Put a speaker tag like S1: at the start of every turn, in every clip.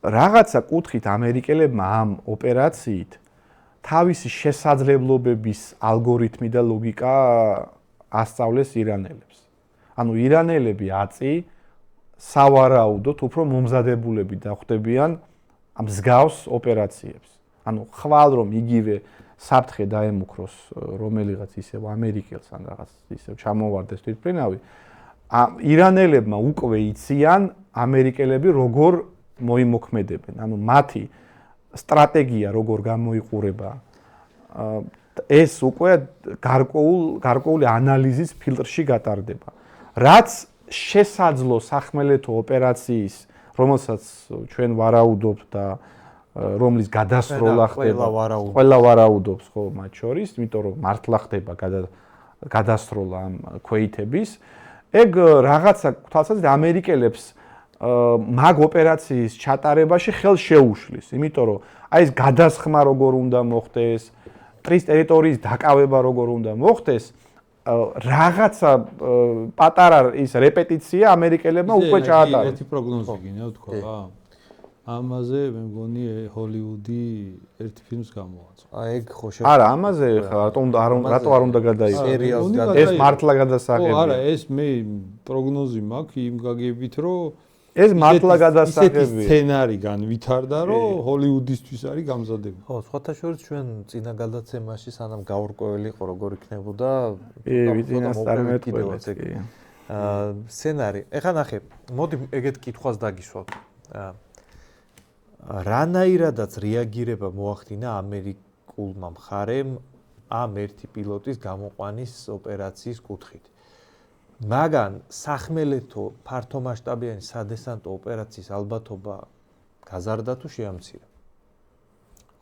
S1: რაღაცა კუთხით ამერიკელებმა ამ ოპერაციით თავისი შესაძლებლობების ალგორითმი და ლოგიკა ასწავლეს ირანელებს. ანუ ირანელები აწი სავარაუდოდ უფრო მომზადებულები დახვდებიან ამ მსგავს ოპერაციებს. ანუ ხვალ რომ იგივე საფრთხე დაემუქროს რომელიღაც ისევ ამერიკელს ან რაღაც ისევ ჩამოვარდეს თვითმფრინავი, ირანელებმა უკვე იციან ამერიკელები როგორ მოიმოქმედებენ. ანუ მათი სტრატეგია როგორ გამოიყურება ეს უკვე გარკვეული ანალიზის ფილტრში გატარდება. რაც შესაძლო სახმელეთო ოპერაციის, რომელსაც ჩვენ ვარაუდობთ და რომლის გადასროლა ხდება, ყველა ვარაუდობს ხო მათ შორის, იმიტომ რომ მართლა ხდება გადასროლა ამ ქვეითების, ეგ რაღაცა თვალსაზრისით ამერიკელებს მაგ ოპერაციის ჩატარებაში ხელს შეუშლის, იმიტომ რომ აი ეს გადასხმა როგორ უნდა მოხდეს, ტრის ტერიტორიის დაკავება როგორ უნდა მოხდეს, რაღაცა პატარა ის რეპეტიცია ამერიკელებმა უკვე ჩაატარეს.
S2: ერთი პროგნოზი გინდა ვთქვა რა. ამაზე მე მგონი ჰოლივუდი ერთ ფილმს გამოაცხადა.
S3: ეგ ხო
S1: არა, ამაზე რატო არ უნდა გადაიღოს? ეს მართლა გადასაღებია.
S2: არა, ეს მე პროგნოზი მაქვს იმ გაგებით, რომ
S1: ეს მართლა გადასაღებია.
S2: ისეთი სცენარი განვითარდა, რომ ჰოლივუდისთვის არის გამზადებული.
S3: ხო, სხვათა შორის ჩვენ წინა გადაცემაში სანამ გაურკვეველი იყო როგორ იქნებოდა სცენარი. ეხლა ნახე, მოდი ეგეთ კითხვას დაგისვათ. რანაირადაც რეაგირება მოახდინა ამერიკულმა მხარემ ამ ერთი პილოტის გამოყვანის ოპერაციის კუთხით. მაგრამ სახმელეთო ფართომასშტაბიანი სადესანტო ოპერაციის ალბათობა გაზარდა თუ შეამცირა?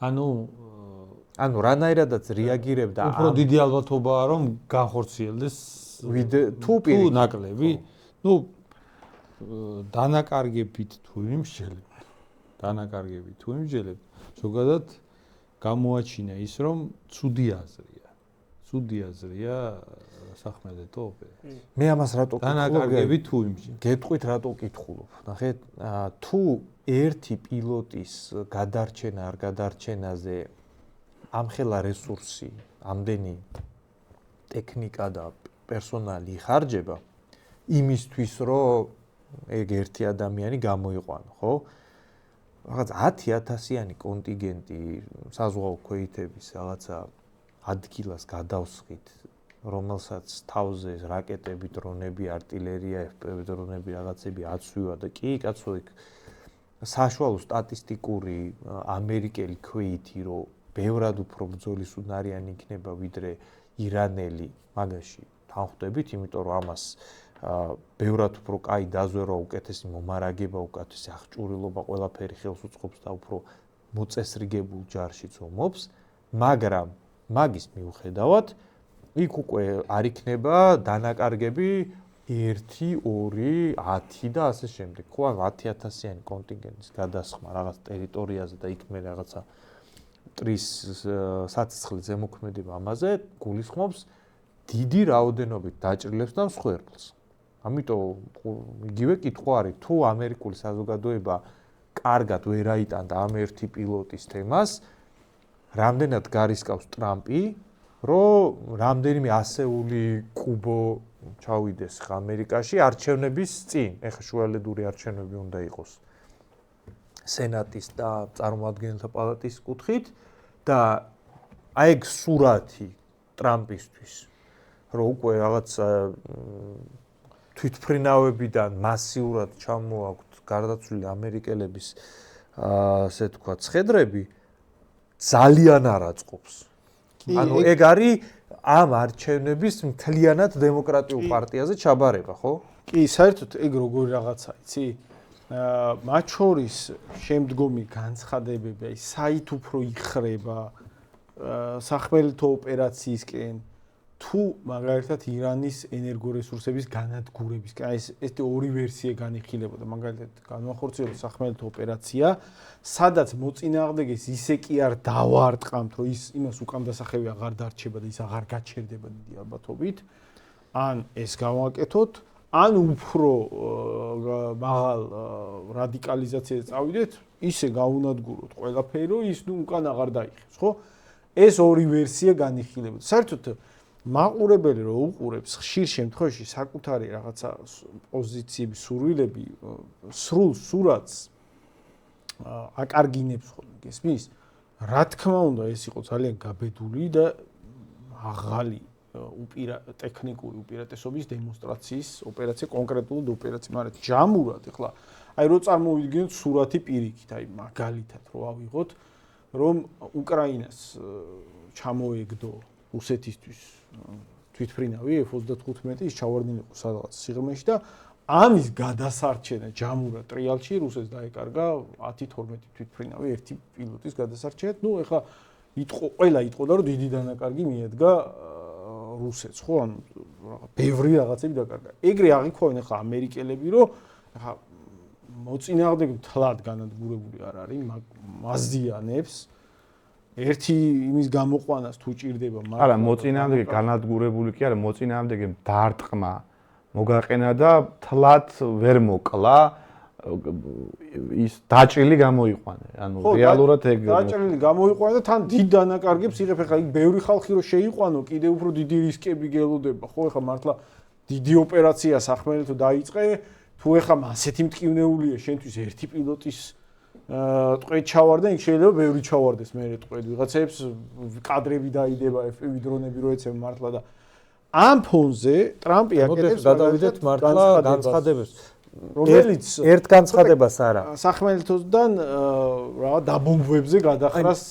S3: ანუ რანაირადაც რეაგირებდა
S2: უფრო დიდი ალბათობაა რომ განხორციელდეს
S3: თუ
S2: ნაკლები. ნუ დანაკარგებით თუ იმსჯელებთ. ზოგადად გამოაჩინა ის რომ ცუდი აზრია სახმელეთო ოპერაცია.
S3: მე ამას რატო
S2: დანაკარგები თუ იმში.
S3: გეტყვით რატო ვკითხულობ. ნახეთ, თუ ერთი პილოტის გადარჩენა არ გადარჩენაზე ამხელა რესურსი, ამდენი ტექნიკა და პერსონალი ხარჯება იმისთვის, რომ ეგ ერთი ადამიანი გამოიყვანო, ხო? რაღაც 10,000-იანი კონტინგენტი საზღვაო ქვეითების რაღაცა ადგილას გადავსხით, რომელსაც თავზე რაკეტები, დრონები, артиლერია, FPV დრონები, რაღაცები აცვივა და კი, კაცო, იქ საშუალო სტატისტიკური ამერიკელი ქვეითი, რომ ბევრად უფრო ბრძოლის უნარიანი იქნება ვიდრე ირანელი, მაგაში თანხვდებით, იმიტომ რომ ამას ბევრად უფრო კაი დაზვერვა, უკეთესი მომარაგება, უკეთესი აღჭურვილობა, ყველაფერი ხელს უწყობს და უფრო მოწესრიგებულ ჯარში წომობს, მაგრამ მაგის მიუხედავად იქ უკვე არ იქნება დანაკარგები 1, 2, 10 და ასე შემდეგ. ხო, 10,000-იანი კონტინგენტის გადასხმა რაღაც ტერიტორიაზე და იქ მე რაღაცა ტრის საცეცხლის ზემოქმედება ამაზე გულისხმობს დიდი რაოდენობით დაჭრილებს და მსხვერპლს. ამიტომ იგივე კითხვა არის, თუ ამერიკული საზოგადოება კარგად ვერ აიტანდა ამ ერთი პილოტის თემას, რამდენად გარისკავს ტრამპი, რომ რამდენიმე ასეული კუბო ჩავიდეს ამერიკაში არჩევნების წინ. ეხლა შუალედური არჩევნები უნდა იყოს სენატის და წარმომადგენელთა პალატის კუთხით და აი ეგ სურათი ტრამპისთვის, რომ უკვე რაღაც თვითმფრინავებიდან მასიურად ჩამოაქვთ გარდაცვლილი ამერიკელების ასე თქვა ცხედრები ძალიან არ აწყობს. ანუ ეგ არის ამ არჩევნების მთლიანად დემოკრატიულ პარტიაზე ჩაბარება, ხო?
S4: კი, საერთოდ ეგ როგორი რაღაცა, იცი? მათ შორის შემდგომი განცხადებები, აი საით უფრო იხრება სახმელეთო ოპერაციისკენ თუ მაგალითად ირანის ენერგორესურსების განადგურებისკენ. აი ეს ორი ვერსია განიხილებოდა, მაგალითად განმახორციელოს სახმელეთო ოპერაცია, სადაც მოწინააღმდეგეს ისე კი არ დავარტყამთ, რომ ის იმას უკან დასახევი აღარ დარჩება და ის აღარ გაჩერდება დიდი ალბათობით. ან ეს გავაკეთოთ, ან უფრო მაღალ რადიკალიზაციაზე წავიდეთ, ისე გაუნადგუროთ ყველაფერი, რომ ის უკან აღარ დაიხევს, ხო? ეს ორი ვერსია განიხილებოდა. საერთოდ მაყურებელი რო უყურებს ხშირ შემთხვევაში საკუთარი რაღაცა პოზიციების სურვილები სრულ სურათს აკარგინებს ხოლმე, გესმის? რა თქმა უნდა, ეს იყო ძალიან გაბედული და აღალი ტექნიკური უპირატესობის დემონსტრაციის ოპერაცია, კონკრეტულად ოპერაცია, მაგრამ ჯამურად ეხლა აი რო წარმოვიდგინოთ სურათი პირიქით, აი მაგალითად რო ავიღოთ, რომ უკრაინას ჩამოეგდო რუსეთისთვის თვითფრინავი F-35 ის ჩავარდნილიყო სადღაც სიღრმეში და ამის გადასარჩენა ჯამურად ტრიალში რუსეთს დაეკარგა 10-12 თვითფრინავი ერთი პილოტის გადასარჩენად. ნუ ეხლა ყველა იტყოდა რომ დიდი დანაკარგი მიედგა რუსეთს, ხო? ანუ ბევრი რაღაცები დაკარგა. ეგრე აღიქვავენ ეხლა ამერიკელები, რომ ეხლა მოწინააღმდეგე თლად განადგურებული არ არის, მაზიანებს ერთი იმის გამოყვანას თუ ჭირდება,
S1: მაგრამ არა, მოწინააღმდეგე განადგურებული კი არა, მოწინააღმდეგე დარტყმა მოგაყენა და თლად ვერ მოკლა, ის დაჭრილი გამოიყვანა. ანუ რეალურად ეგ
S4: დაჭრილი გამოიყვანა და თან დიდ დანაკარგებს იღებ. ეხლა იქ ბევრი ხალხი რო შეიყვანო, კიდე უფრო დიდი რისკები გელოდება, ხო? ეხლა მართლა დიდი ოპერაცია სახმელეთო დაიწყე, თუ ეხლა ასეთი მტკივნეულია შენთვის ერთი პილოტის ტყვედ ჩავარდა, იქ შეიძლება ბევრი ჩავარდეს მერე ტყვედ. ვიღაცებს კადრები დაიდება, FPV დრონები რო ეცემა მართლა და ამ ფონზე ტრამპი აკეთებს
S3: გადავიდეთ მართლა განცხადებას,
S4: რომელიც
S3: ერთ განცხადებას არა.
S4: სახმელეთოსგან რა დაბომბვებზე გადახრას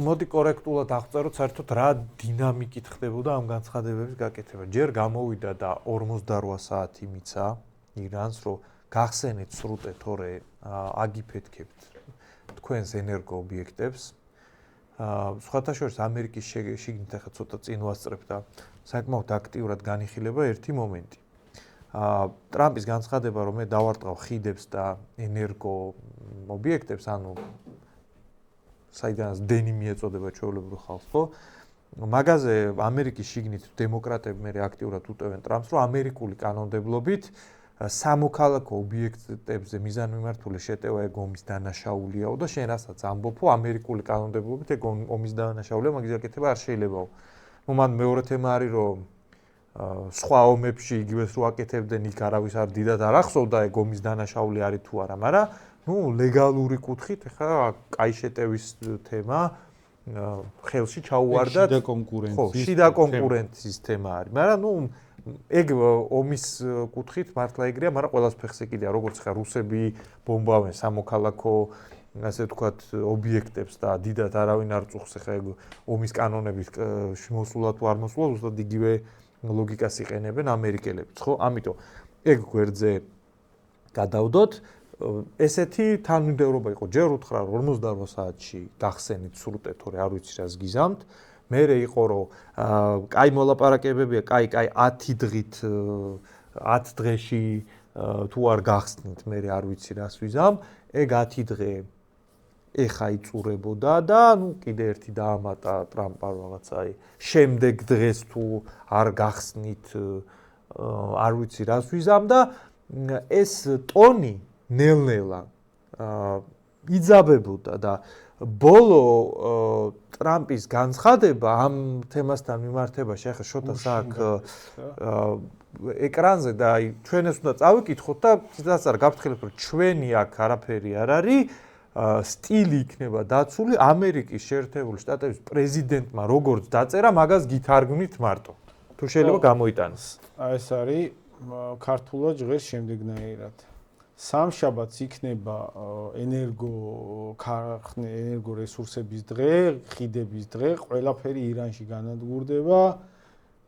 S3: მოდი კორექტულად აღწეროთ, საერთოდ რა დინამიკით ხდებოდა ამ განცხადებების გაკეთება. ჯერ გამოვიდა და 48 საათი მიცა ირანს, რომ გახსენეთ სრუტე თორე აგიფეთქებთ თქვენს ენერგო ობიექტებს. სხვათა შორის ამერიკის შიგნით ახლა ცოტა წინ ვასწრებ და საკმაოდ აქტიურად განიხილება ერთი მომენტი. ტრამპის განცხადება, რომ მე დავარტყავ ხიდებს და ენერგო ობიექტებს, ანუ საიდანაც დენი მიეწოდება ჩვეულებრივ ხალხს, ხო? მაგაზე ამერიკის შიგნით დემოკრატები მე აქტიურად უტევენ ტრამპს, რომ ამერიკული კანონმდებლობით სამოქალაქო ობიექტებზე მიზანმიმართული შეტევა ეგ ომის დანაშაულიაო და შენ რასაც ამბობო ამერიკული კანონმდებლობით ეგ ომის დანაშაულია, მაგის გაკეთება არ შეიძლებაო. ნუ მან მეორე თემა არის, რომ სხვა ომებში იგივეს რო აკეთებდნენ, იქ არავის არ დიდად არ ახსოვდა ეგ ომის დანაშაული არის თუ არა, მაგრამ ნუ ლეგალური კუთხით ახლა კაი შეტევის თემა ხელში ჩაუვარდათ. შიდა კონკურენციის თემა არის, მაგრამ ნუ ეგ ომის კუთხით მართლა ეგრეა, მაგრამ ყველას ფეხზე კიდია, როგორც ხა რუსები ბომბავენ სამოქალაქო, ასე ვთქვათ, ობიექტებს და დიდად არავინ არ წუხს ხა ეგ ომის კანონების მოსულა თუ არ მოსულა, უბრალოდ იგივე ლოგიკას იყენებენ ამერიკელებიც, ხო? ამიტომ ეგ გვერდზე გადავდოთ. ესეთი თანმიმდევრობა იყო. ჯერ უთხრა 48 საათში გახსენით სრუტე, თორე არ ვიცი რას გიზამთ. მერე იყო რომ კაი მოლაპარაკებებია, კაი 10 დღით 10 დღეში თუ არ გახსნით, მერე არ ვიცი რას ვიზამ. ეგ 10 დღე ეხა იწურებოდა და ნუ კიდე ერთი დაამატა ტრამპა რაღაცა აი შემდეგ დღეს თუ არ გახსნით არ ვიცი რას ვიზამ და ეს ტონი ნელ-ნელა იძაბებოდა და ბოლო ტრამპის განცხადება ამ თემასთან მიმართებაში ახლა შოთა საქ ეკრანზე და აი ჩვენ ეს უნდა წავიკითხოთ და ცოტაც არ გაფრთხილებ რომ ჩვენი აქ არაფერი არ არის სტილი იქნება დაცული ამერიკის შეერთებული შტატების პრეზიდენტმა როგორც დაწერა მაგას გითარგმნით მარტო თუ შეიძლება გამოიტანოს
S4: ეს არის ქართულად ჟღერს შემდეგნაირად სამშაბათს იქნება ენერგო რესურსების დღე, ხიდების დღე, ყველაფერი ირანში განადგურდება.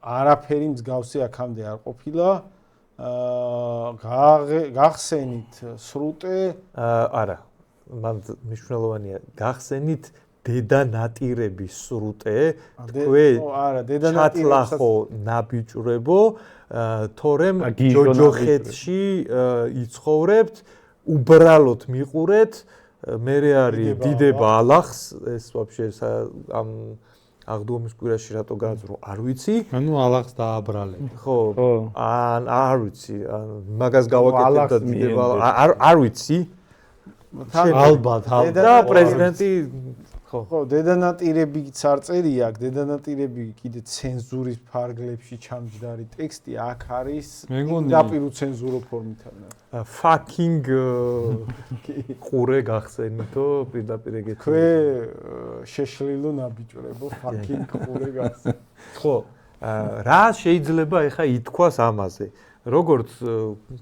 S4: არაფერი მსგავსი აქამდე არ ყოფილა. გახსენით სრუტე?
S3: არა. მან მნიშვნელოვანია გახსენით დედანატირების სრუტე. თქვენ
S4: არა, დედანატირების
S3: ჩათლახო ნაბიჭრებო თორემ ჯოჯოხეთში იცხოვრებთ, უბრალოდ მიყურეთ, მერე არის დიდება ალახს, ეს ვაფშე აღდგომის კვირაში რატო გააძრო არ ვიცი.
S2: ანუ ალახს დააბრალებ.
S3: ხო. არ ვიცი. მაგას გავაკეთებ და არ ვიცი.
S2: ალბათ
S3: და პრეზიდენტი
S4: ხო, დედანატირებიც არ წერია, დედანატირები კიდე ცენზურის ფარგლებში ჩამჯდარი ტექსტი აქ არის დაპირუ ცენზურო ფორმითანა.
S3: Fucking ყურე გახსენითო პირდაპირ ეგეთი.
S4: ქვე შეშლილო ნაბიჯრებო fucking ყურე გახსენ.
S3: ხო, რა შეიძლება ეხა ითქვას ამაზე? როგორც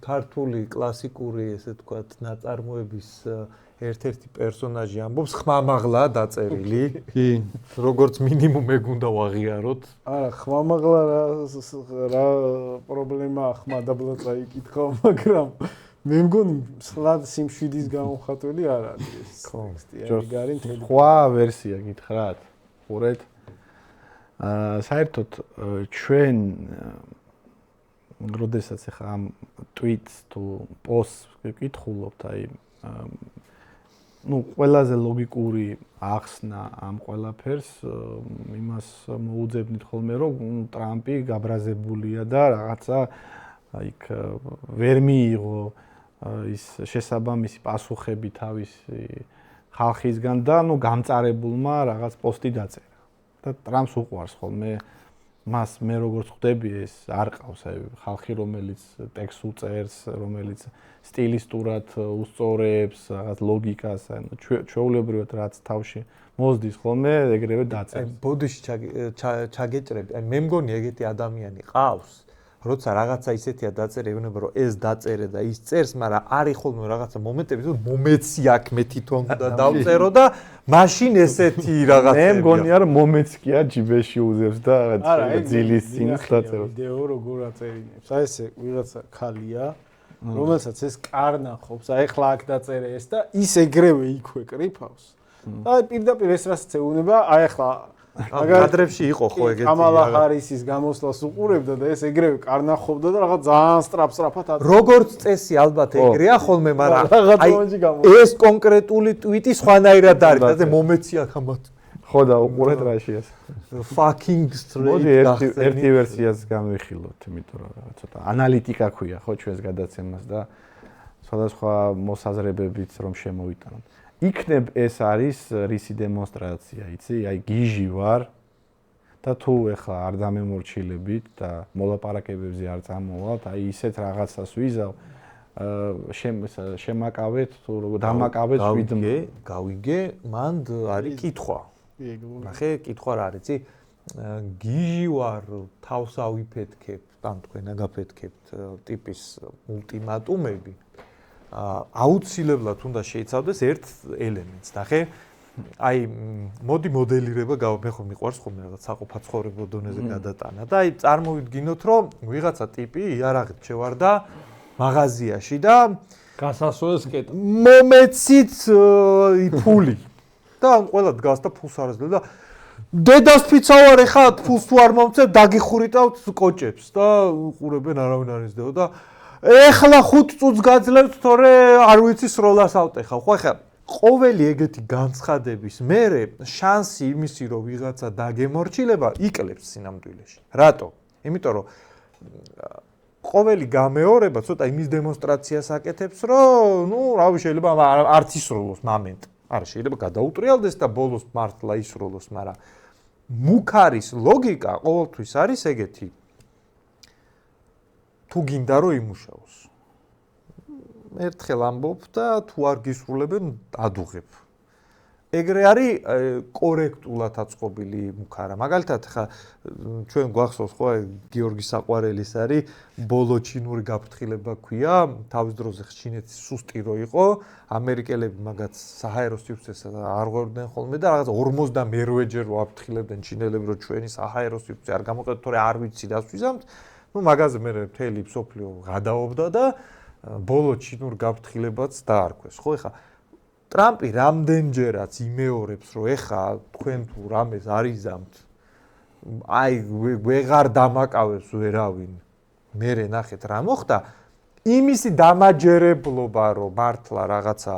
S3: ქართული კლასიკური ესე თქვათ ნაწარმოების ერთ-ერთი პერსონაჟი ამბობს, ხმამაღლა დაწერილი.
S2: კი.
S3: როგორც მინიმუმ ეგ უნდა ვაღიაროთ.
S4: არა, ხმამაღლა რა პრობლემაა ხმადაბლა წაიკითხა, მაგრამ მე მგონი სლად სიმშვიდის გამოხატველი არ არის ეს ტექსტი. არის მთელი
S1: სხვა ვერსია გითხრათ. ხურეთ. საერთოდ ჩვენ როდესაც ახლა ამ tweets თუ posts ვკითხულობთ, აი ყველაზე ლოგიკური ახსნა ამ ყველაფერს იმას მოუძებნით ხოლმე, რომ ტრამპი გაბრაზებულია და რაღაცა აიქ ვერ მიიღო ის შესაბამისი პასუხები თავისი ხალხისგან და გამწარებულმა რაღაც პოსტი დაწერა. და ტრამპს უყვარს ხოლმე მას მე როგორც ხვდები ეს არ ყავს აი ხალხი რომელიც ტექსტს უწერს, რომელიც სტილისტურად უსწორებს, რაღაც ლოგიკას, ანუ ჩვეულებრივად რაც თავში მოსდის ხოლმე, ეგრევე დაწერს.
S3: ბოდიში ჩაგეჭრები. აი მე მგონი ეგეთი ადამიანი ყავს, როცა რაღაცა ისეთია დაწერე, ეუბნება რომ ეს დაწერე და ის წერს, მაგრამ არის ხოლმე რაღაცა მომენტები, რომ მომეცი აქ მე თვითონ და დავწერო და მაშინ ესეთი რაღაცა.
S1: მე მგონია რომ მომეცკია ჯიბეში უზევს და ძილის წინს დაწერო.
S4: ვიდეო როგორ აწერინებს. აი ესე ვიღაცა ხალია, რომელსაც ეს კარნახობს, აი ხლა აქ დაწერე ეს და ის ეგრევე იქვე კრიფავს. და აი პირდაპირ ეს რასაც ეუბნება, აი ხლა
S3: კადრებში იყო ხო ეგეთი.
S4: კამალა ჰარისის გამოსვლას უყურებდა და ეს ეგრევე კარნახობდა და რაღაც ძალიან სწრაფად
S3: როგორც წესი ალბათ ეგრეა ხოლმე, მაგრამ აი ეს კონკრეტული ტვიტი სხვანაირად არის, და მომეცი აქ ამათ.
S1: ხო და უყურეთ რაში ეს.
S3: Fucking straight.
S1: მოდი ერთი ვერსიას გამვიხილოთ, იმიტომ რომ რაღაც ცოტა ანალიტიკა ქვია ხო ჩვენს გადაცემას და სხვადასხვა მოსაზრებებიც რომ შემოვიტანოთ. იქნებ ეს არის რისი დემონსტრაცია, იცი? აი გიჟი ვარ და თუ ეხლა არ დამემორჩილებით და მოლაპარაკებებზე არ წამოვალთ, აი ისეთ რაღაცას ვიზავ, შემაკავეთ თუ დამაკავეთ შვიდმე.
S3: გავიგე, მანდ არის კითხვა. ნახე, კითხვა რა არის, იცი? გიჟი ვარ, თავს ავიფეთქებ, ან თქვენ აგაფეთქებთ ტიპის ულტიმატუმები. აუცილებლად უნდა შეიცავდეს ერთ ელემენტს, ნახე? აი, მოდი მოდელირება მე ხო მიყვარს ხოლმე რაღაც საყოფაცხოვრებო დონეზე გადატანა და აი წარმოვიდგინოთ, რომ ვიღაცა ტიპი იარაღით შევარდა მაღაზიაში და
S2: გასასვლელს კეტა.
S3: მომეცით ფული. და ყველა დგას და ფულს არ აძლევს და დედას ფიცა ვარ ეხა ფულს თუ არ მომწევ დაგიხურიტავთ კოჭებს და უყურებენ არავინ არ იზრდება და ეხლა 5 წუთს გაძლევთ, თორე არ ვიცი სროლას ავტეხავ. ხო, ეხლა ყოველი ეგეთი განცხადების მერე შანსი იმისი, რომ ვიღაცა დაგემორჩილება, იკლებს სინამდვილეში. რატო? იმიტომ რომ ყოველი გამეორება ცოტა იმის დემონსტრაციას აკეთებს, რომ რავი შეიძლება არც ისროლოს მომენტ. არა, შეიძლება გადაუტრიალდეს და ბოლოს მართლა ისროლოს, მაგრამ მუქარის ლოგიკა ყოველთვის არის ეგეთი. თუ გინდა რომ იმუშაოს. ერთხელ ამბობ და თუ არ გისრულებენ ადუღებ. ეგრე არის კორექტულად აწყობილი მუქარა. მაგალითად, ხა ჩვენ გვახსოვს ხო გიორგი საყვარელის არის ბოლო ჩინური გაფრთხილება ქვია, თავის დროზე ჩინეთის სუსტი რო იყო, ამერიკელები მაგაც საჰაერო სივრცეს არ ღორდნენ ხოლმე და რაღაც 48-ჯერ რო აფრთხილებდნენ ჩინელები, რომ ჩვენი საჰაერო სივრცე არ გამოყენოთ, თორე არ ვიცი რას ვიზამთ. მაგაზე მე მთელი მსოფლიო გადაობდა და ბოლო ჩინურ გაფრთხილებაც დაარქვეს. ხო, ეხა ტრამპი რამდენჯერაც იმეორებს, რომ ეხა თქვენ თუ რამეს არიზამთ, აი ვეღარ დამაკავებს ვერავინ. მერე ნახეთ რა მოხდა, იმისი დამაჯერებლობა რომ მართლა რაღაცა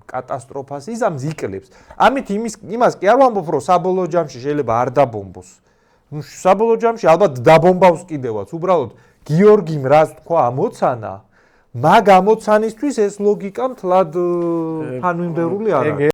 S3: კატასტროფას იზამს იკლებს. ამით იმას კი არ ვამბობ რომ საბოლოო ჯამში შეიძლება არ დაბომბოს. ნუ საბოლოო ჯამში ალბათ დაბომბავს კიდევაც. უბრალოდ გიორგიმ რას თქვა ამოცანა, მაგ ამოცანისთვის ეს ლოგიკა მთლად თანმიმდევრული არ არის.